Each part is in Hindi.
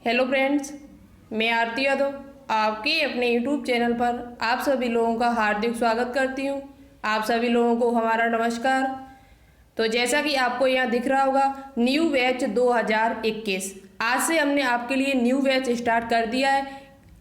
हेलो फ्रेंड्स, मैं आरती यादव आपके अपने यूट्यूब चैनल पर आप सभी लोगों का हार्दिक स्वागत करती हूं। आप सभी लोगों को हमारा नमस्कार। तो जैसा कि आपको यहाँ दिख रहा होगा, न्यू बैच 2021 आज से हमने आपके लिए न्यू बैच स्टार्ट कर दिया है।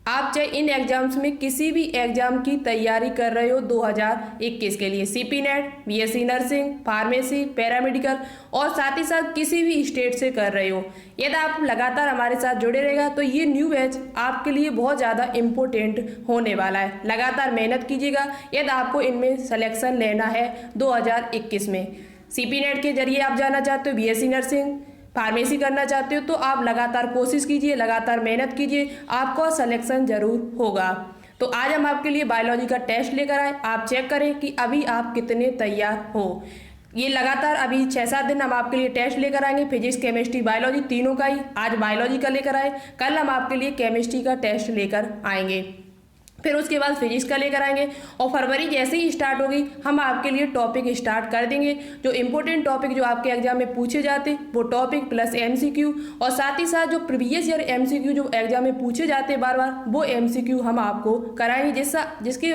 आप चाहे इन एग्जाम्स में किसी भी एग्जाम की तैयारी कर रहे हो 2021 के लिए, CP net, BSc nursing, pharmacy, paramedical और साथ ही साथ किसी भी स्टेट से कर रहे हो, यदि आप लगातार हमारे साथ जुड़े रहेगा तो ये न्यू बैच आपके लिए बहुत ज़्यादा इम्पोर्टेंट होने वाला है। लगातार मेहनत कीजिएगा यदि आपको इनमें सिलेक्शन लेना है 2021 में। सीपी नेट के जरिए आप जाना चाहते हो, बीएससी नर्सिंग, फार्मेसी करना चाहते हो तो आप लगातार कोशिश कीजिए, लगातार मेहनत कीजिए, आपका सिलेक्शन जरूर होगा। तो आज हम आपके लिए बायोलॉजी का टेस्ट लेकर आए। आप चेक करें कि अभी आप कितने तैयार हो। ये लगातार अभी 6-7 दिन हम आपके लिए टेस्ट लेकर आएंगे, फिजिक्स, केमिस्ट्री, बायोलॉजी तीनों का ही। आज बायोलॉजी का लेकर आए, कल हम आपके लिए केमिस्ट्री का टेस्ट लेकर आएंगे, फिर उसके बाद फिजिक्स का लेकर आएंगे और फरवरी जैसे ही स्टार्ट होगी हम आपके लिए टॉपिक स्टार्ट कर देंगे। जो इंपॉर्टेंट टॉपिक जो आपके एग्जाम में पूछे जाते वो टॉपिक प्लस एमसीक्यू, और साथ ही साथ जो प्रीवियस ईयर एमसीक्यू जो एग्जाम में पूछे जाते बार बार वो एमसीक्यू हम आपको कराएंगे, जिसके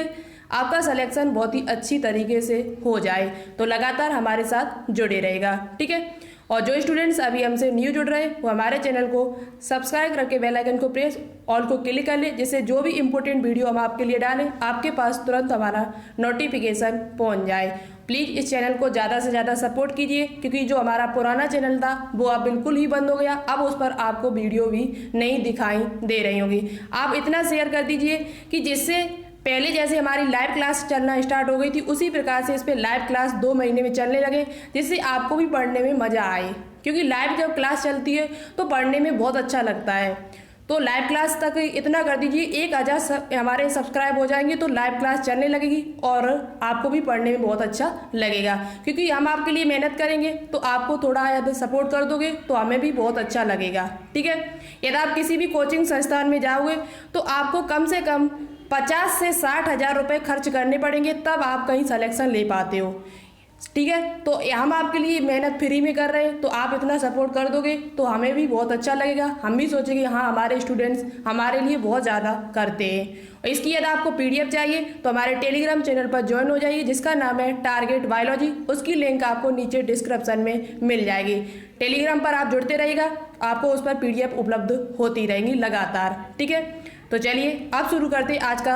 आपका सिलेक्शन बहुत ही अच्छी तरीके से हो जाए। तो लगातार हमारे साथ जुड़े रहेगा, ठीक है। और जो स्टूडेंट्स अभी हमसे न्यू जुड़ रहे हैं वो हमारे चैनल को सब्सक्राइब करके बेल आइकन को प्रेस ऑल को क्लिक कर ले, जिससे जो भी इंपॉर्टेंट वीडियो हम आपके लिए डालें आपके पास तुरंत हमारा नोटिफिकेशन पहुंच जाए। प्लीज़ इस चैनल को ज़्यादा से ज़्यादा सपोर्ट कीजिए, क्योंकि जो हमारा पुराना चैनल था वो अब बिल्कुल ही बंद हो गया। अब उस पर आपको वीडियो भी नहीं दिखाई दे रही होगी। आप इतना शेयर कर दीजिए कि जिससे पहले जैसे हमारी लाइव क्लास चलना स्टार्ट हो गई थी उसी प्रकार से इस पर लाइव क्लास 2 महीने में चलने लगे, जिससे आपको भी पढ़ने में मज़ा आए। क्योंकि लाइव जब क्लास चलती है तो पढ़ने में बहुत अच्छा लगता है। तो लाइव क्लास तक इतना कर दीजिए, 1000 हमारे सब्सक्राइब हो जाएंगे तो लाइव क्लास चलने लगेगी और आपको भी पढ़ने में बहुत अच्छा लगेगा। क्योंकि हम आपके लिए मेहनत करेंगे तो आपको थोड़ा यदि सपोर्ट कर दोगे तो हमें भी बहुत अच्छा लगेगा, ठीक है। यदि आप किसी भी कोचिंग संस्थान में जाओगे तो आपको कम से कम 50 से 60 हज़ार रुपये खर्च करने पड़ेंगे, तब आप कहीं सिलेक्शन ले पाते हो, ठीक है। तो हम आपके लिए मेहनत फ्री में कर रहे हैं, तो आप इतना सपोर्ट कर दोगे तो हमें भी बहुत अच्छा लगेगा। हम भी सोचेंगे हाँ हमारे स्टूडेंट्स हमारे लिए बहुत ज़्यादा करते हैं। और इसकी यदि आपको पीडीएफ चाहिए तो हमारे टेलीग्राम चैनल पर ज्वाइन हो जाइए, जिसका नाम है टारगेट बायोलॉजी। उसकी लिंक आपको नीचे डिस्क्रिप्शन में मिल जाएगी। टेलीग्राम पर आप जुड़ते रहिएगा, आपको उस पर पीडीएफ उपलब्ध होती रहेंगी लगातार, ठीक है। तो चलिए अब शुरू करते हैं आज का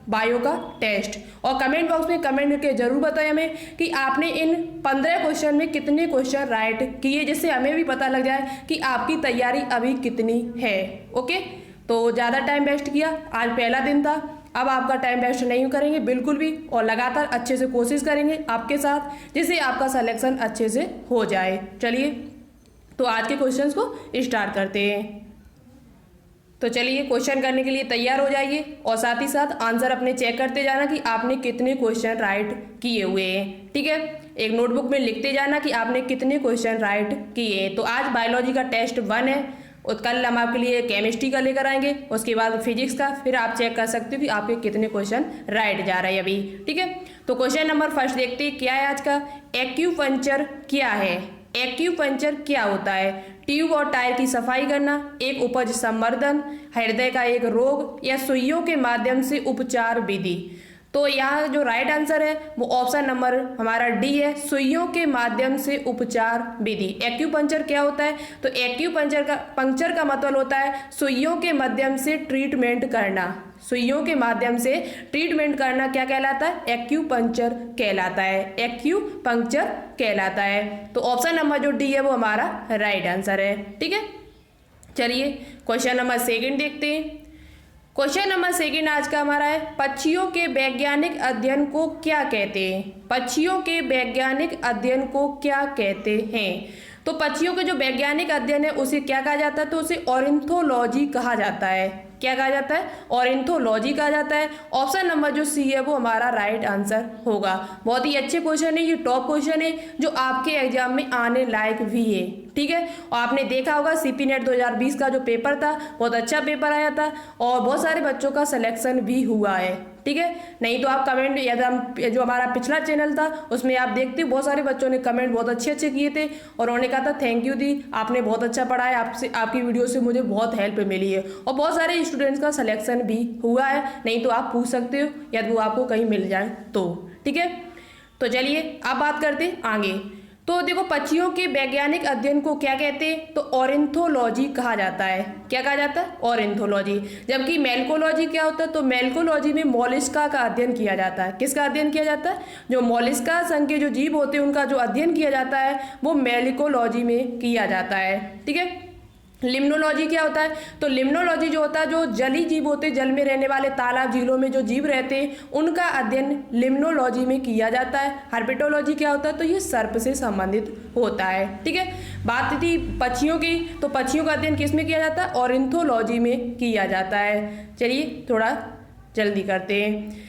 बायो का टेस्ट। और कमेंट बॉक्स में कमेंट करके जरूर बताएं हमें कि आपने इन 15 क्वेश्चन में कितने क्वेश्चन राइट किए, जिससे हमें भी पता लग जाए कि आपकी तैयारी अभी कितनी है। ओके, तो ज़्यादा टाइम वेस्ट किया, आज पहला दिन था, अब आपका टाइम वेस्ट नहीं करेंगे बिल्कुल भी, और लगातार अच्छे से कोशिश करेंगे आपके साथ, जिससे आपका सिलेक्शन अच्छे से हो जाए। चलिए तो आज के क्वेश्चंस को स्टार्ट करते हैं। तो चलिए क्वेश्चन करने के लिए तैयार हो जाइए और साथ ही साथ आंसर अपने चेक करते जाना कि आपने कितने क्वेश्चन राइट किए हुए हैं, ठीक है। एक नोटबुक में लिखते जाना कि आपने कितने क्वेश्चन राइट किए हैं। तो आज बायोलॉजी का टेस्ट 1 है और कल हम आपके लिए केमिस्ट्री का लेकर आएंगे, उसके बाद फिजिक्स का, फिर आप चेक कर सकते हो कि आपके कितने क्वेश्चन राइट जा रहे हैं अभी, ठीक है। तो क्वेश्चन नंबर फर्स्ट देखते हैं क्या है आज का। एक्यूपंक्चर क्या है? एक्यूपंक्चर क्या होता है? ट्यूब और टायर की सफाई करना, एक उपज संवर्धन, हृदय का एक रोग, या सुइयों के माध्यम से उपचार विधि। तो यहाँ जो राइट आंसर है वो ऑप्शन नंबर हमारा डी है, सुइयों के माध्यम से उपचार विधि। एक्यूपंक्चर क्या होता है? तो पंक्चर का मतलब होता है सुइयों के माध्यम से ट्रीटमेंट करना। सुइयों के माध्यम से ट्रीटमेंट करना क्या कहलाता है? एक्यूपंक्चर कहलाता है। एक्यूपंक्चर कहलाता है। तो ऑप्शन नंबर जो डी है वो हमारा राइट आंसर है, ठीक है। चलिए क्वेश्चन नंबर सेकंड देखते हैं। क्वेश्चन नंबर सेकंड आज का हमारा है, पक्षियों के वैज्ञानिक अध्ययन को क्या कहते हैं? पक्षियों के वैज्ञानिक अध्ययन को क्या कहते हैं? तो पक्षियों के जो वैज्ञानिक अध्ययन है उसे क्या कहा जाता है? तो उसे ऑर्निथोलॉजी कहा जाता है। क्या कहा जाता है? ऑर्निथोलॉजी कहा जाता है। ऑप्शन नंबर जो सी है वो हमारा राइट आंसर होगा। बहुत ही अच्छे क्वेश्चन है, ये टॉप क्वेश्चन है जो आपके एग्जाम में आने लायक भी है, ठीक है। और आपने देखा होगा सीपी नेट 2020 का जो पेपर था बहुत अच्छा पेपर आया था और बहुत सारे बच्चों का सिलेक्शन भी हुआ है, ठीक है। नहीं तो आप कमेंट, या जो हमारा पिछला चैनल था उसमें आप देखते बहुत सारे बच्चों ने कमेंट बहुत अच्छे किए थे और उन्होंने कहा था थैंक यू दी, आपने बहुत अच्छा पढ़ाया, आपसे आपकी वीडियो से मुझे बहुत हेल्प मिली है और बहुत सारे स्टूडेंट्स का सिलेक्शन भी हुआ है। नहीं तो आप पूछ सकते हो या वो आपको कहीं मिल जाए तो, ठीक है। तो चलिए अब बात करते हैं आगे। तो देखो, पक्षियों के वैज्ञानिक अध्ययन को क्या कहते हैं? तो ऑर्निथोलॉजी कहा जाता है। क्या कहा जाता है? ऑर्निथोलॉजी। जबकि मेलकोलॉजी क्या होता है? तो मेलकोलॉजी में मोलिस्का का अध्ययन किया जाता है। किसका अध्ययन किया जाता है? जो मोलिस्का संघ के जो जीव होते हैं उनका जो अध्ययन किया जाता है वो मेलकोलॉजी में किया जाता है, ठीक है। लिम्नोलॉजी क्या होता है? तो लिम्नोलॉजी जो होता है, जो जली जीव होते हैं, जल में रहने वाले तालाब झीलों में जो जीव रहते हैं उनका अध्ययन लिम्नोलॉजी में किया जाता है। हर्पेटोलॉजी क्या होता है? तो ये सर्प से संबंधित होता है, ठीक है। बात थी पक्षियों की, तो पक्षियों का अध्ययन किस में किया जाता है? ऑर्निथोलॉजी में किया जाता है। चलिए थोड़ा जल्दी करते हैं।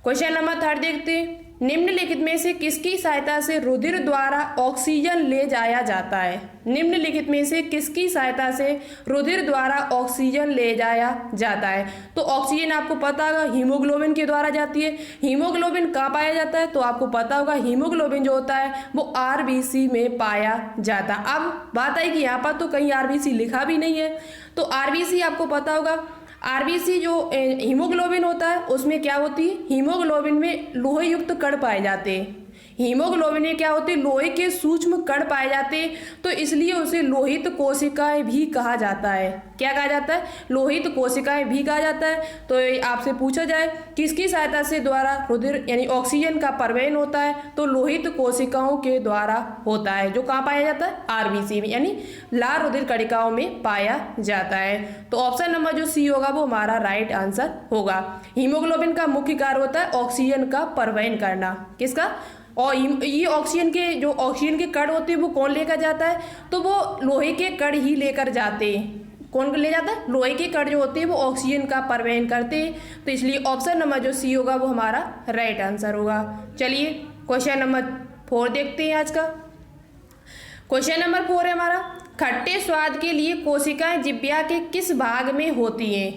क्वेश्चन नंबर 3 देखते हैं। निम्नलिखित में से किसकी सहायता से रुधिर द्वारा ऑक्सीजन ले जाया जाता है? निम्नलिखित में से किसकी सहायता से रुधिर द्वारा ऑक्सीजन ले जाया जाता है? तो ऑक्सीजन आपको पता होगा हीमोग्लोबिन के द्वारा जाती है। हीमोग्लोबिन कहाँ पाया जाता है? तो आपको पता होगा हीमोग्लोबिन जो होता है वो आरबीसी में पाया जाता है। अब बात आई कि यहाँ पर तो कहीं आरबीसी लिखा भी नहीं है, तो आरबीसी आपको पता होगा। आरबीसी जो हीमोग्लोबिन होता है उसमें क्या होती है? हीमोग्लोबिन में लोहे युक्त कण पाए जाते हैं। हीमोग्लोबिन में क्या होते हैं? लोहे के सूक्ष्म कण पाए जाते हैं, तो इसलिए उसे लोहित कोशिकाएं भी कहा जाता है। क्या कहा जाता है? लोहित कोशिकाएं भी कहा जाता है। तो आपसे पूछा जाए किसकी सहायता से द्वारा रुधिर यानी ऑक्सीजन का परिवहन होता है? तो लोहित कोशिकाओं के द्वारा होता है, जो कहाँ पाया जाता है? आरबीसी में, यानी लाल रुधिर कणिकाओं में पाया जाता है। तो ऑप्शन नंबर जो सी होगा वो हमारा राइट आंसर होगा। हीमोग्लोबिन का मुख्य कार्य होता है ऑक्सीजन का परिवहन करना। किसका? और ये ऑक्सीजन के कण होते हैं वो कौन लेकर जाता है? तो वो लोहे के कण ही लेकर जाते हैं। कौन ले जाता है? लोहे के कण जो होते हैं वो ऑक्सीजन का परिवहन करते हैं, तो इसलिए ऑप्शन नंबर जो सी होगा वो हमारा राइट आंसर होगा। चलिए क्वेश्चन नंबर 4 देखते हैं आज का। क्वेश्चन नंबर 4 है हमारा, खट्टे स्वाद के लिए कोशिकाएं जिह्वा के किस भाग में होती हैं?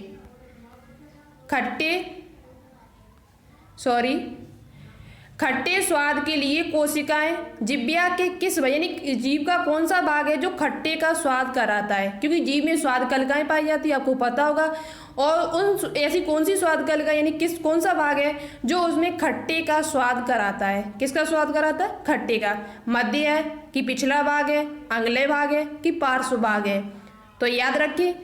खट्टे स्वाद के लिए कोशिकाएं जिह्वा के किस, यानी जीभ का कौन सा भाग है जो खट्टे का स्वाद कराता है? क्योंकि जीभ में स्वाद कलिकाएं पाई जाती है, आपको पता होगा। और उन ऐसी कौन सी स्वाद कलिका यानी कौन सा भाग है जो उसमें खट्टे का स्वाद कराता है? किसका स्वाद कराता है? खट्टे का। मध्य है कि पिछला भाग है, अगले भाग है कि पार्श्व भाग है? तो याद रखिए,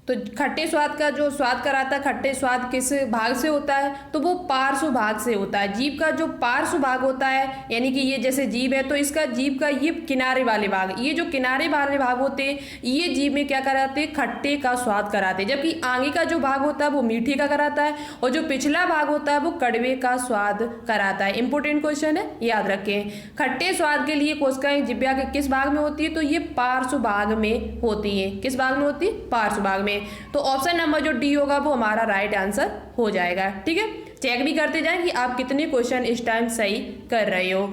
तो खट्टे स्वाद का जो स्वाद कराता है, खट्टे स्वाद किस भाग से होता है? तो वो पार्श्व भाग से होता है। जीभ का जो पार्श्व भाग होता है, यानी कि ये जैसे जीभ है तो इसका जीभ का ये किनारे वाले भाग, ये जो किनारे वाले भाग होते हैं ये जीभ में क्या कराते हैं? खट्टे का स्वाद कराते हैं। जबकि आगे का जो भाग होता है वो मीठे का कराता है और जो पिछला भाग होता है वो कड़वे का स्वाद कराता है। इंपॉर्टेंट क्वेश्चन है, याद रखें। खट्टे स्वाद के लिए कोशिकाएं जिह्वा के किस भाग में होती है? तो ये पार्श्व भाग में होती है। किस भाग में होती है? पार्श्व भाग में। तो ऑप्शन नंबर जो डी होगा वो हमारा राइट आंसर हो जाएगा, ठीक है। चेक भी करते जाएं कि आप कितने क्वेश्चन इस टाइम सही कर रहे हो।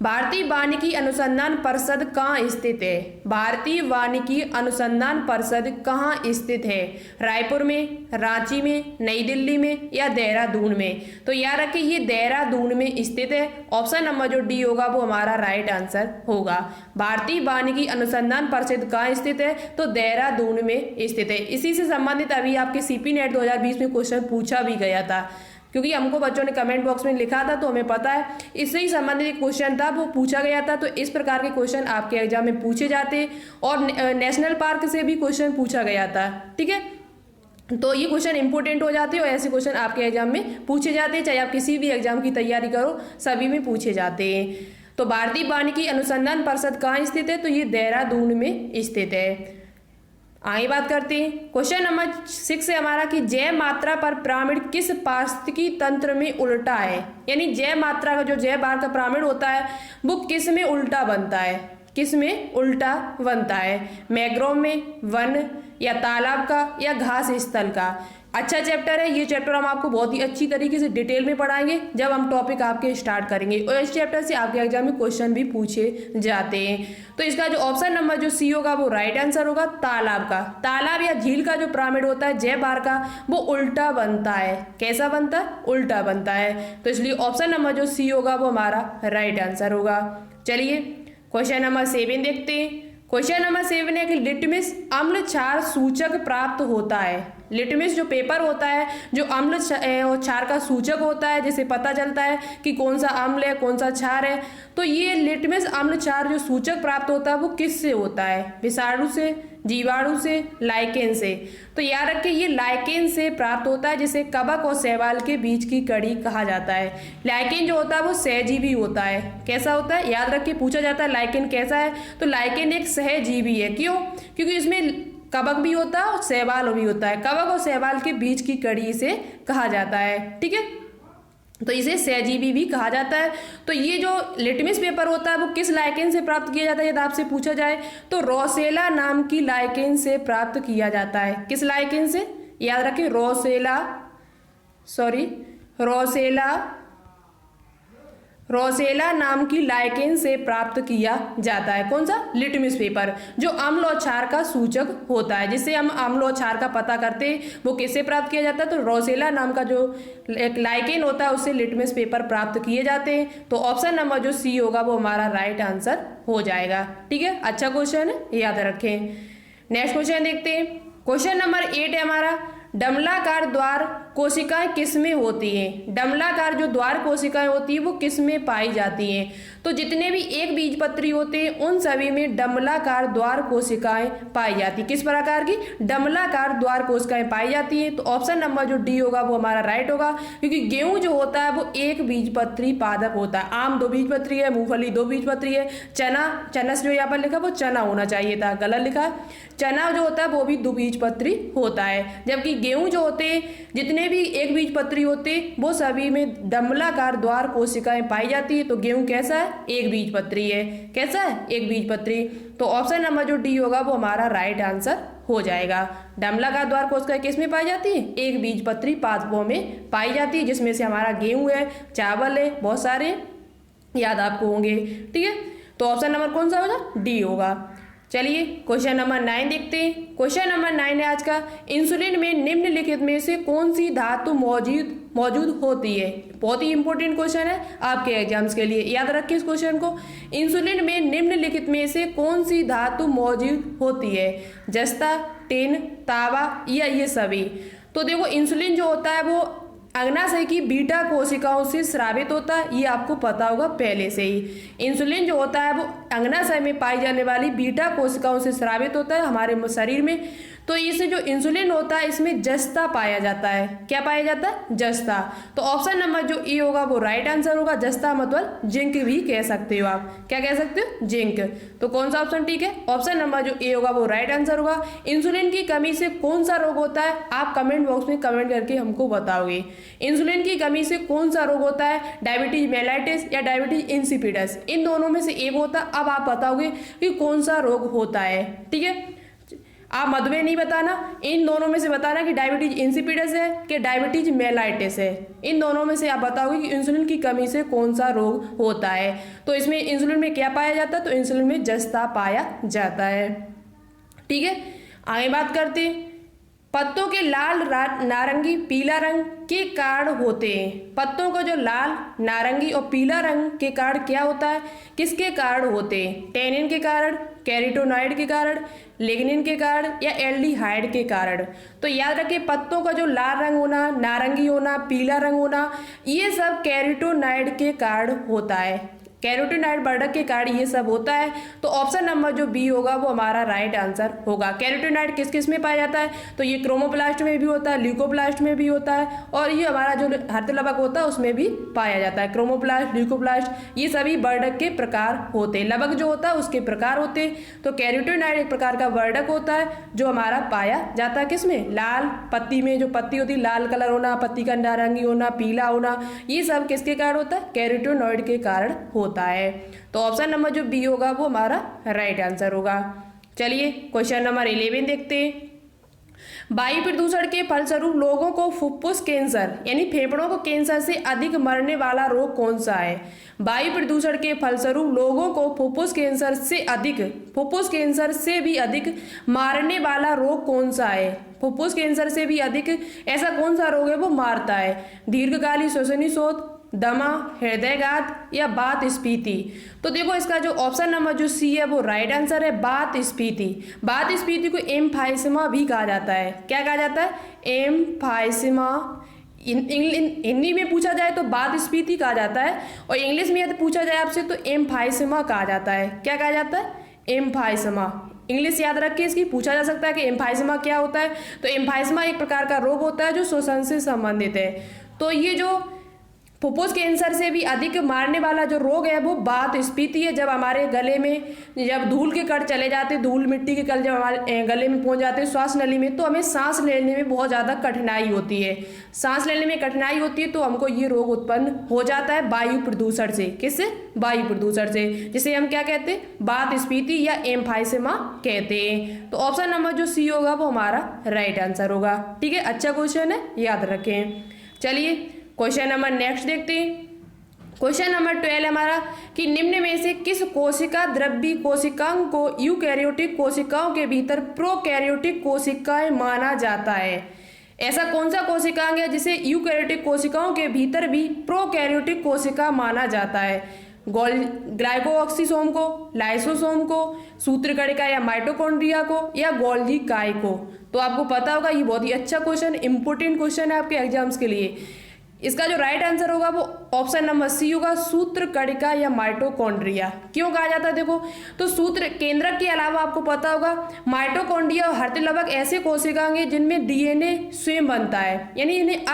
भारतीय वानिकी अनुसंधान परिषद कहाँ स्थित है? भारतीय वानिकी अनुसंधान परिषद कहाँ स्थित है? रायपुर में, रांची में, नई दिल्ली में या देहरादून में? तो याद रखिए ये देहरादून में स्थित है। ऑप्शन नंबर जो डी होगा वो हमारा राइट आंसर होगा। भारतीय वानिकी अनुसंधान परिषद कहाँ स्थित है? तो देहरादून में स्थित है। इसी से संबंधित अभी आपके सीपी नेट 2020 में क्वेश्चन पूछा भी गया था, क्योंकि हमको बच्चों ने कमेंट बॉक्स में लिखा था तो हमें पता है इससे ही संबंधित क्वेश्चन था, वो पूछा गया था। तो इस प्रकार के क्वेश्चन आपके एग्जाम में पूछे जाते और नेशनल पार्क से भी क्वेश्चन पूछा गया था, ठीक है। तो ये क्वेश्चन इंपॉर्टेंट हो जाते हैं और ऐसे क्वेश्चन आपके एग्जाम में पूछे जाते हैं, चाहे आप किसी भी एग्जाम की तैयारी करो सभी में पूछे जाते हैं। तो भारतीय वानिकी अनुसंधान परिषद कहाँ स्थित है? तो ये देहरादून में स्थित है। आगे बात करते हैं। क्वेश्चन नंबर 6 है हमारा कि जय मात्रा पर प्रामीण किस पारिस्थितिकी तंत्र में उल्टा है? यानी जय मात्रा का जो जय बार का प्रामीण होता है वो किस में उल्टा बनता है? किस में उल्टा बनता है? मैंग्रोव में, वन या तालाब का या घास स्थल का? अच्छा चैप्टर है। ये चैप्टर हम आपको बहुत ही अच्छी तरीके से डिटेल में पढ़ाएंगे जब हम टॉपिक आपके स्टार्ट करेंगे, और इस चैप्टर से आपके एग्जाम में क्वेश्चन भी पूछे जाते हैं। तो इसका जो ऑप्शन नंबर जो सी होगा वो राइट आंसर होगा तालाब का। तालाब या झील का जो पिरामिड होता है जय बार का, वो उल्टा बनता है। कैसा बनता है? उल्टा बनता है। तो इसलिए ऑप्शन नंबर जो सी होगा वो हमारा राइट आंसर होगा। चलिए क्वेश्चन नंबर 7 देखते हैं। क्वेश्चन नंबर 7 है कि लिटमस अम्ल क्षार सूचक प्राप्त होता है। लिटमस जो पेपर होता है जो अम्ल और क्षार का सूचक होता है, जिससे पता चलता है कि कौन सा अम्ल है कौन सा क्षार है। तो ये लिटमस अम्ल क्षार जो सूचक प्राप्त होता है वो किससे होता है? विषाणु से, जीवाणु से, लाइकेन से। तो याद रखिए ये लाइकेन से प्राप्त होता है, जिसे कवक और शैवाल के बीच की कड़ी कहा जाता है। लाइकेन जो होता है वो सहजीवी होता है। कैसा होता है? याद रखिए पूछा जाता है लाइकेन कैसा है, तो लाइकेन एक सहजीवी है। क्यों? क्योंकि इसमें कवक भी होता है और शैवाल भी होता है। कवक और शैवाल के बीच की कड़ी से कहा जाता है। ठीक है, तो इसे सहजीवी भी कहा जाता है। तो ये जो लिटमस पेपर होता है वो किस लाइकेन से प्राप्त किया जाता है यदि आपसे पूछा जाए तो रोसेला नाम की लाइकेन से प्राप्त किया जाता है। किस लाइकेन से? याद रखें रोसेला नाम की लाइकेन से प्राप्त किया जाता है। कौन सा? लिटमस पेपर, जो अम्ल और क्षार का सूचक होता है, जिससे हम अम्ल और क्षार का पता करते हैं, वो किससे प्राप्त किया जाता है? तो रोसेला नाम का जो एक लाइकेन होता है उससे लिटमस पेपर प्राप्त किए जाते हैं। तो ऑप्शन नंबर जो सी होगा वो हमारा राइट आंसर हो जाएगा। ठीक है, अच्छा क्वेश्चन है, याद रखें। नेक्स्ट क्वेश्चन देखते हैं। क्वेश्चन नंबर 8 है हमारा, डमलाकार द्वार कोशिकाएं किसमें होती हैं? डमलाकार जो द्वार कोशिकाएं होती है वो किसमें पाई जाती हैं? तो जितने भी एक बीजपत्री होते हैं उन सभी में डमलाकार द्वार कोशिकाएं पाई जाती। किस प्रकार की? डमलाकार द्वार कोशिकाएं पाई जाती हैं। तो ऑप्शन नंबर जो डी होगा वो हमारा राइट होगा, क्योंकि गेहूं जो होता है वो एक बीजपत्री पादप होता है। आम 2 बीजपत्री है, मूंगफली 2 बीजपत्री है, चना जो यहाँ पर लिखा वो चना होना चाहिए था, गलत लिखा है। चना जो होता है वो भी 2 बीजपत्री होता है, जबकि गेहूं जो होते हैं जितने भी एक बीजपत्री होते वो सभी में डमलाकार द्वार कोशिकाएं पाई जाती है। तो गेहूं कैसा है? एक बीजपत्री है। कैसा है? एक बीजपत्री। तो ऑप्शन नंबर जो डी होगा वो हमारा राइट आंसर हो जाएगा। डमलाकार द्वार कोशिकाएं किस में पाई जाती है? एक बीजपत्री पादपों में पाई जाती है, जिसमें से हमारा गेहूं है, चावल है, बहुत सारे याद आपको होंगे। ठीक है, तो ऑप्शन नंबर कौन सा होगा? डी होगा। चलिए क्वेश्चन नंबर 9 देखते हैं। क्वेश्चन नंबर 9 है आज का, इंसुलिन में निम्नलिखित में से कौन सी धातु मौजूद होती है? बहुत ही इंपॉर्टेंट क्वेश्चन है आपके एग्जाम्स के लिए, याद रखिए इस क्वेश्चन को। इंसुलिन में निम्नलिखित में से कौन सी धातु मौजूद होती है? जस्ता, टिन, तांबा या ये सभी? तो देखो इंसुलिन जो होता है वो अग्नाशय की बीटा कोशिकाओं से स्रावित होता है, ये आपको पता होगा पहले से ही। इंसुलिन जो होता है वो अग्नाशय में पाई जाने वाली बीटा कोशिकाओं से स्रावित होता है हमारे शरीर में। तो इसे जो इंसुलिन होता है इसमें जस्ता पाया जाता है। क्या पाया जाता है? जस्ता। तो ऑप्शन नंबर जो ए होगा वो राइट आंसर होगा। जस्ता मतलब जिंक भी कह सकते हो आप। क्या कह सकते हो? जिंक। तो कौन सा ऑप्शन ठीक है? ऑप्शन नंबर जो ए होगा वो राइट आंसर होगा। इंसुलिन की कमी से कौन सा रोग होता है? आप कमेंट बॉक्स में कमेंट करके हमको बताओगे। इंसुलिन की कमी से कौन सा रोग होता है? डायबिटीज मेलाइटिस या डायबिटीज इंसिपिडस, इन दोनों में से एक होता है। अब आप बताओगे कि कौन सा रोग होता है। ठीक है, आप मधुमेह नहीं बताना, इन दोनों में से बताना कि डायबिटीज इंसिपिडस है कि डायबिटीज मेलाइटिस है। इन दोनों में से आप बताओगे कि इंसुलिन की कमी से कौन सा रोग होता है। तो इसमें इंसुलिन में क्या पाया जाता है? तो इंसुलिन में जस्ता पाया जाता है। ठीक है, आगे बात करते हैं। पत्तों के लाल, नारंगी, पीला रंग के कारण होते हैं। पत्तों का जो लाल, नारंगी और पीला रंग के कारण क्या होता है? किसके कारण होते हैं? टैनिन के कारण, कैरोटीनॉइड के कारण, लिग्निन के कारण या एल्डिहाइड के कारण? तो याद रखिए पत्तों का जो लाल रंग होना, नारंगी होना, पीला रंग होना, ये सब कैरोटीनॉइड के कारण होता है। कैरोटीनॉइड वर्धक के कारण ये सब होता है। तो ऑप्शन नंबर जो बी होगा वो हमारा राइट आंसर होगा। कैरोटीनॉइड किस किस में पाया जाता है? तो ये क्रोमोप्लास्ट में भी होता है, ल्यूकोप्लास्ट में भी होता है, और ये हमारा जो हर्तलबक होता है उसमें भी पाया जाता है। क्रोमोप्लास्ट, ल्यूकोप्लास्ट ये सभी वर्धक के प्रकार होते हैं। लबक जो होता है उसके प्रकार होते हैं। तो कैरोटीनॉइड एक प्रकार का वर्धक होता है जो हमारा पाया जाता है किसमें? लाल पत्ती में, जो पत्ती होती है लाल कलर होना, पत्ती का नारंगी होना, पीला होना, ये सब किसके कारण होता है? कैरोटीनॉइड के कारण होता है। तो ऑप्शन नंबर जो बी होगा वो हमारा राइट आंसर होगा। चलिए क्वेश्चन नंबर 11 देखते हैं। वायु प्रदूषण के फलस्वरूप लोगों को फुफ्फुस कैंसर यानी फेफड़ों को कैंसर से अधिक मरने वाला रोग कौन सा है? वायु प्रदूषण के फलस्वरूप लोगों को फुफ्फुस कैंसर से भी अधिक मारने वाला रोग कौन सा है? फुफ्फुस कैंसर से भी अधिक ऐसा कौन सा रोग है वो मारता है? दीर्घकालीन श्वसनी शोथ, दमा, हृदयघात या वात स्फीति। तो देखो इसका जो ऑप्शन नंबर जो सी है वो राइट आंसर है, वात स्फीति। वात स्फीति को एम्फाइसेमा भी कहा जाता है। क्या कहा जाता है? एम्फाइसेमा। हिंदी में पूछा जाए तो वात स्फीति कहा जाता है, और इंग्लिश में यदि पूछा जाए आपसे तो एम्फाइसेमा कहा जाता है। क्या कहा जाता है? एम्फाइसेमा। इंग्लिश याद रख के इसकी पूछा जा सकता है कि एम्फाइसेमा क्या होता है। तो एम्फाइसेमा एक प्रकार का रोग होता है जो श्वसन से संबंधित है। तो ये जो फुफ्फुस कैंसर से भी अधिक मारने वाला जो रोग है वो वात स्फीति है। जब हमारे गले में जब धूल के कण चले जाते, धूल मिट्टी के कण जब हमारे गले में पहुंच जाते हैं श्वास नली में, तो हमें सांस लेने में बहुत ज़्यादा कठिनाई होती है। सांस लेने में कठिनाई होती है तो हमको ये रोग उत्पन्न हो जाता है वायु प्रदूषण से। किससे? वायु प्रदूषण से, जिसे हम क्या कहते हैं? वात स्फीति या एम्फाइसेमा कहते हैं। तो ऑप्शन नंबर जो सी होगा वो हमारा राइट आंसर होगा। ठीक है, अच्छा क्वेश्चन है, याद रखें। चलिए क्वेश्चन नंबर नेक्स्ट देखते हैं। क्वेश्चन नंबर 12 हमारा कि निम्न में से किस कोशिका द्रव्य कोशिकाओं को यूकैरियोटिक कोशिकाओं के भीतर प्रोकैरियोटिक कोशिकाएं माना जाता है? ऐसा कौन सा कोशिकांग है जिसे यूकैरियोटिक कोशिकाओं के भीतर भी प्रोकैरियोटिक कोशिका माना जाता है? ग्लाइकोऑक्सीसोम को, लाइसोसोम को, सूत्रकणिका या माइटोकॉन्ड्रिया को, या गोल्गी काय को? तो आपको पता होगा ये बहुत ही अच्छा क्वेश्चन, इंपॉर्टेंट क्वेश्चन है आपके एग्जाम्स के लिए। इसका जो राइट आंसर होगा वो ऑप्शन नंबर सी होगा, सूत्रकणिका या माइटोकॉन्ड्रिया। क्यों कहा जाता है? देखो तो सूत्र केंद्रक के अलावा आपको पता होगा माइटोकॉन्ड्रिया और हर्तलवक ऐसे कोशिकांग हैं जिनमें डीएनए स्वयं बनता है, यानी इन्हें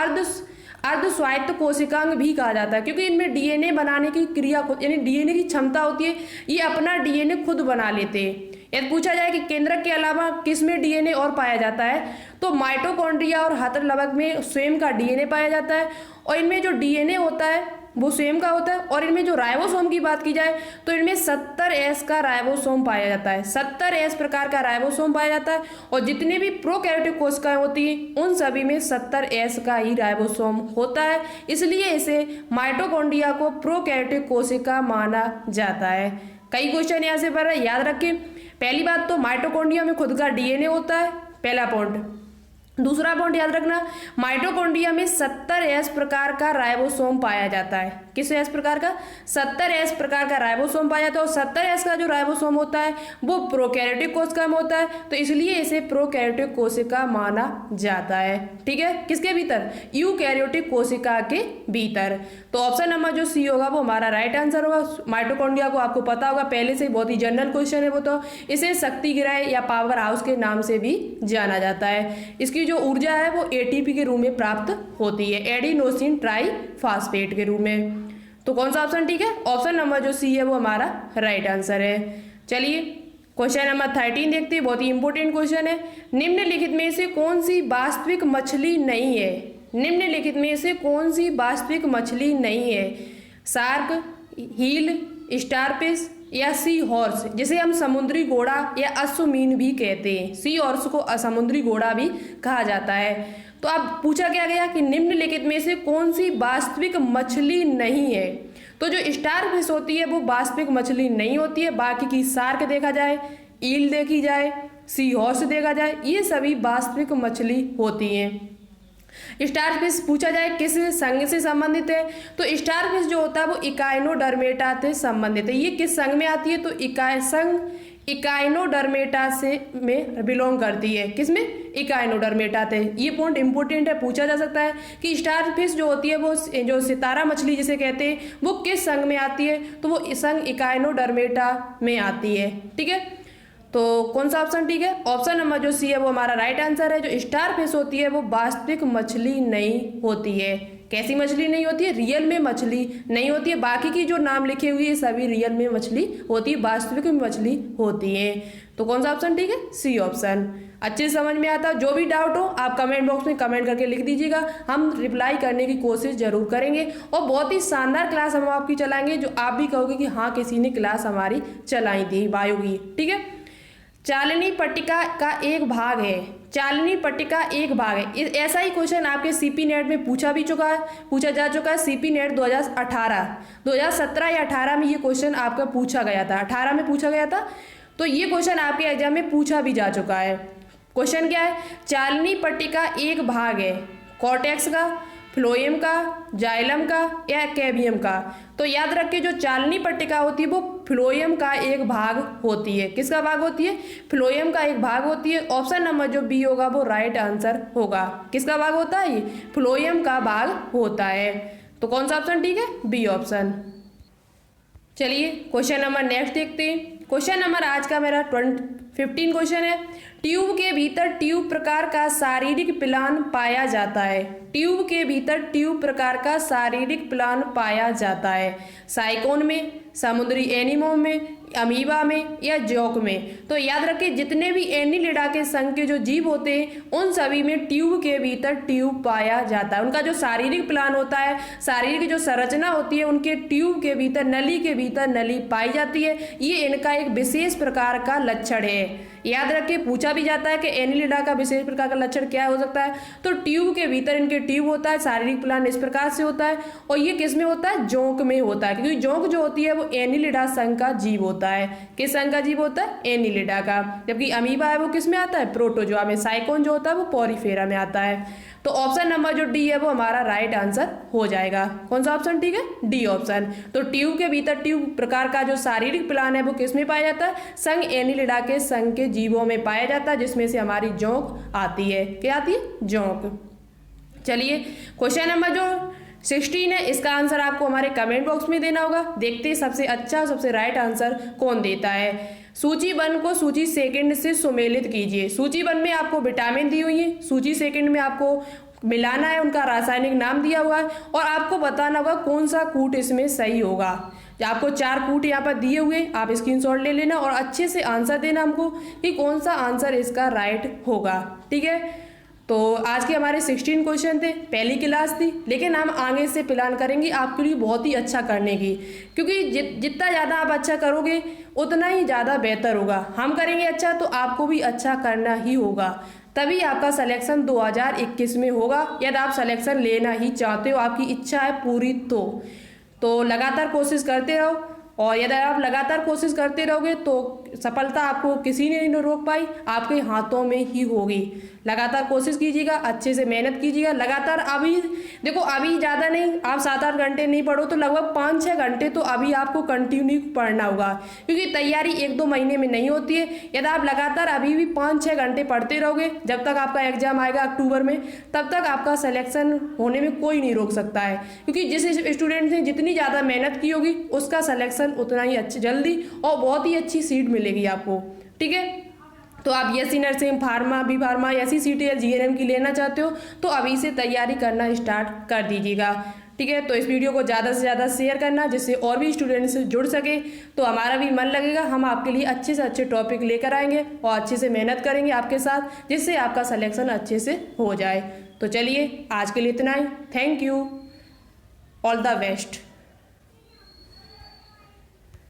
अर्ध स्वायत्त कोशिकांग भी कहा जाता है, क्योंकि इनमें डीएनए बनाने की क्रिया यानी डीएनए की क्षमता होती है, ये अपना डीएनए खुद बना लेते हैं। यदि पूछा जाए कि केंद्रक के अलावा किसमें डीएनए और पाया जाता है, तो माइटोकॉन्ड्रिया और हर्तलवक में स्वयं का डीएनए पाया जाता है, और इनमें जो डीएनए होता है वो स्वयं का होता है। और इनमें जो राइबोसोम की बात की जाए तो इनमें 70S का राइबोसोम पाया जाता है, 70S प्रकार का राइबोसोम पाया जाता है। और जितने भी प्रोकैरियोटिक कोशिकाएं होती हैं उन सभी में 70S का ही राइबोसोम होता है, इसलिए इसे माइटोकॉन्ड्रिया को प्रोकैरियोटिक कोशिका माना जाता है। कई क्वेश्चन यहाँ से पर याद रखें। पहली बात तो माइटोकॉन्ड्रिया में खुद का डीएनए होता है, पहला पॉइंट। दूसरा पॉइंट याद रखना, माइटोकॉन्ड्रिया में 70S प्रकार का राइबोसोम पाया जाता है। किस S प्रकार का? 70S प्रकार का राइबोसोम पाया जाता है, और 70S का जो राइबोसोम होता है वो प्रोकैरियोटिक कोशिका में होता है, तो इसलिए इसे प्रोकैरियोटिक कोशिका माना जाता है। ठीक है, किसके भीतर? यूकैरियोटिक कोशिका के भीतर। तो ऑप्शन नंबर जो सी होगा वो हमारा राइट आंसर होगा। माइटोकॉन्ड्रिया को आपको पता होगा पहले से, बहुत ही जनरल क्वेश्चन है वो, तो इसे शक्ति गृह या पावर हाउस के नाम से भी जाना जाता है। इसकी जो ऊर्जा है वो एटीपी के रूप में प्राप्त होती है, एडिनोसिन ट्राइफॉस्फेट के रूप में। तो कौन सा ऑप्शन ठीक है? ऑप्शन नंबर जो सी है वो हमारा राइट आंसर है। चलिए क्वेश्चन नंबर 13 देखते हैं, बहुत ही इंपॉर्टेंट क्वेश्चन है। निम्नलिखित में से कौन सी वास्तविक मछली नहीं है? निम्नलिखित में से कौन सी वास्तविक मछली नहीं है? शार्क, हील, स्टारफिश या सी हॉर्स, जिसे हम समुद्री घोड़ा या अश्वमीन भी कहते हैं। सी हॉर्स को समुद्री घोड़ा भी कहा जाता है। तो अब पूछा क्या गया कि निम्नलिखित में से कौन सी वास्तविक मछली नहीं है? तो जो स्टारफिश होती है वो वास्तविक मछली नहीं होती है, बाकी की शार्क देखा जाए, ईल देखी जाए, सी हॉर्स देखा जाए, ये सभी वास्तविक मछली होती हैं। स्टारफिश पूछा जाए किस संघ से संबंधित है, तो स्टारफिश जो होता है वो इकाइनोडर्मेटा से संबंधित है। ये किस संघ में आती है? तो इकाइनोडर्मेटा से में बिलोंग करती है। किसमें? इकाइनोडर्मेटा थे। ये पॉइंट इंपॉर्टेंट है, पूछा जा सकता है कि स्टारफिश जो होती है वो जो सितारा मछली जिसे कहते हैं वो किस संघ में आती है, तो वो संघ इकाइनोडर्मेटा में आती है। ठीक है, तो कौन सा ऑप्शन ठीक है? ऑप्शन नंबर जो सी है वो हमारा राइट आंसर है। जो स्टारफिश होती है वो वास्तविक मछली नहीं होती है। कैसी मछली नहीं होती है? रियल में मछली नहीं होती है। बाकी की जो नाम लिखे हुए हैं सभी रियल में मछली होती है, वास्तविक में मछली होती है। तो कौन सा ऑप्शन ठीक है? C option. अच्छे समझ में आता। जो भी डाउट हो आप कमेंट बॉक्स में कमेंट करके लिख दीजिएगा, हम रिप्लाई करने की कोशिश जरूर करेंगे। और बहुत ही शानदार क्लास हम आपकी चलाएंगे, जो आप भी कहोगे कि हाँ किसी ने क्लास हमारी चलाई थी बायो की। ठीक है, चालनी पट्टिका का एक भाग है। चालनी पट्टिका एक भाग है। ऐसा ही क्वेश्चन आपके सीपी नेट में पूछा जा चुका है। सीपी नेट 2017 या 18 में ये क्वेश्चन आपका पूछा गया था, 18 में पूछा गया था। तो ये क्वेश्चन आपके एग्जाम में पूछा भी जा चुका है। क्वेश्चन क्या है, चालनी पट्टिका एक भाग है कॉर्टेक्स का, फ्लोएम का, जाइलम का या कैबियम का। तो याद रखिए जो चालनी पट्टिका होती है वो फ्लोएम का एक भाग होती है। किसका भाग होती है? फ्लोएम का एक भाग होती है। ऑप्शन नंबर जो बी होगा वो राइट आंसर होगा। किसका भाग होता है? ये फ्लोएम का भाग होता है। तो कौन सा ऑप्शन ठीक है? B option. चलिए क्वेश्चन नंबर नेक्स्ट देखते हैं। क्वेश्चन नंबर आज का मेरा 15 क्वेश्चन है। ट्यूब के भीतर ट्यूब प्रकार का शारीरिक प्लान पाया जाता है। ट्यूब के भीतर ट्यूब प्रकार का शारीरिक प्लान पाया जाता है। साइकोन में, समुद्री एनीमोन में, अमीबा में या जौक में। तो याद रखिए जितने भी एनीलिडा के संघ के जो जीव होते हैं उन सभी में ट्यूब के भीतर ट्यूब पाया जाता है। उनका जो शारीरिक प्लान होता है, शारीरिक जो संरचना होती है, उनके ट्यूब के भीतर, नली के भीतर नली पाई जाती है। ये इनका एक विशेष प्रकार का लक्षण है। याद रखिए पूछा भी जाता है कि एनीलिडा का विशेष प्रकार का लक्षण क्या हो सकता है। तो ट्यूब के भीतर इनके ट्यूब होता है, शारीरिक प्लान इस प्रकार से होता है। और ये किस में होता है? जोंक में होता है, क्योंकि जोंक जो होती है वो एनीलिडा संघ का जीव होता है। किस संघ का जीव होता है? एनीलिडा का। जबकि अमीबा है वो किस में आता है? प्रोटोजोआ में। साइकोन जो होता है वो पॉरीफेरा में आता है। तो ऑप्शन नंबर जो डी है वो हमारा राइट आंसर हो जाएगा। कौन सा ऑप्शन ठीक है? D option. तो ट्यूब के भीतर ट्यूब प्रकार का जो शारीरिक प्लान है वो किस में पाया जाता है? संघ एनीलिडा के संघ के जीवों में पाया जाता है, जिसमें से हमारी जोंक आती है। क्या आती है? जोंक। चलिए क्वेश्चन नंबर जो 16 है, इसका आंसर आपको हमारे कमेंट बॉक्स में देना होगा। देखते हैं सबसे अच्छा, सबसे राइट आंसर कौन देता है। सूची 1 को सूची सेकंड से सुमेलित कीजिए। सूची 1 में आपको विटामिन दी हुई है, सूची सेकंड में आपको मिलाना है, उनका रासायनिक नाम दिया हुआ है और आपको बताना होगा कौन सा कूट इसमें सही होगा। आपको 4 कूट यहाँ पर दिए हुए, आप स्क्रीनशॉट ले लेना और अच्छे से आंसर देना हमको कि कौन सा आंसर इसका राइट होगा। ठीक है, तो आज के हमारे 16 क्वेश्चन थे, पहली क्लास थी, लेकिन हम आगे से प्लान करेंगे आपके लिए बहुत ही अच्छा करने की, क्योंकि जितना ज़्यादा आप अच्छा करोगे उतना ही ज़्यादा बेहतर होगा। हम करेंगे अच्छा तो आपको भी अच्छा करना ही होगा, तभी आपका सिलेक्शन 2021 में होगा। यदि आप सिलेक्शन लेना ही चाहते हो, आपकी इच्छा है पूरी, तो लगातार कोशिश करते रहो। और यदि आप लगातार कोशिश करते रहोगे तो सफलता आपको किसी ने नहीं रोक पाई, आपके हाथों में ही होगी। लगातार कोशिश कीजिएगा, अच्छे से मेहनत कीजिएगा लगातार। अभी देखो, अभी ज़्यादा नहीं, आप 7-8 घंटे नहीं पढ़ो तो लगभग 5-6 घंटे तो अभी आपको कंटिन्यू पढ़ना होगा, क्योंकि तैयारी 1-2 महीने में नहीं होती है। यदि आप लगातार अभी भी 5-6 घंटे पढ़ते रहोगे, जब तक आपका एग्जाम आएगा अक्टूबर में, तब तक आपका सिलेक्शन होने में कोई नहीं रोक सकता है। क्योंकि जिस स्टूडेंट ने जितनी ज़्यादा मेहनत की होगी उसका सिलेक्शन उतना ही अच्छी, जल्दी और बहुत ही अच्छी सीट मिलेगी आपको। ठीक है, तो आप BSc nursing, pharma, B pharma, ऐसी सीटें जीएनएम की लेना चाहते हो तो अभी से तैयारी करना स्टार्ट कर दीजिएगा। ठीक है, तो इस वीडियो को ज़्यादा से ज़्यादा शेयर करना, जिससे और भी स्टूडेंट्स जुड़ सके, तो हमारा भी मन लगेगा। हम आपके लिए अच्छे से अच्छे टॉपिक लेकर आएंगे और अच्छे से मेहनत करेंगे आपके साथ, जिससे आपका सिलेक्शन अच्छे से हो जाए। तो चलिए आज के लिए इतना ही। Thank you, all the best.